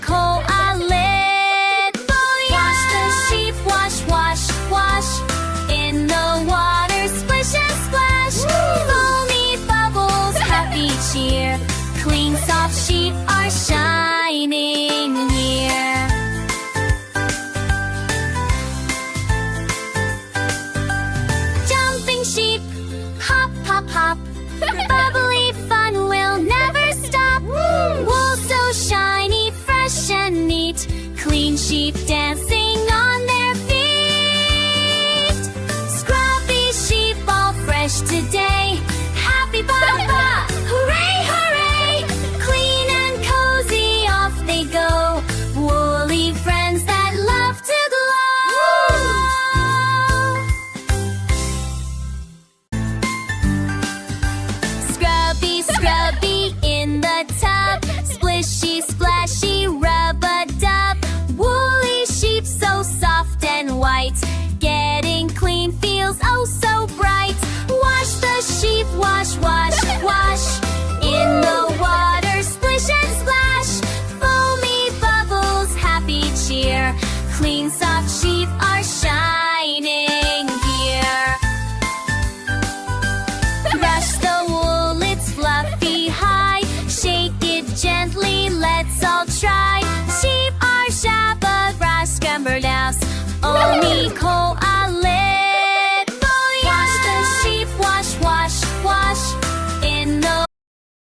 coalit. Wash the sheep, wash, wash, wash. In the water, splish and splash. Foamy bubbles, happy cheer. Clean, soft sheep are shining here. Jumping sheep, hop, hop, hop. Bubbly fun will never stop. Wool so shiny, fresh and neat. Clean sheep dancing on their feet. Scruffy sheep all fresh today. Happy Baa Baa Hooray, hooray. Clean and cozy, off they go. Woolly friends that love to glow. Scrubby, scrubby in the tub. Splishy, splashy, rub-a-dub. Woolly sheep so soft and white. Getting clean feels oh so bright. Wash the sheep, wash, wash, wash. In the water, splish and splash. Foamy bubbles, happy cheer. Clean, soft sheep are shining here. Brush the wool, it's fluffy high. Shake it gently, let's all try.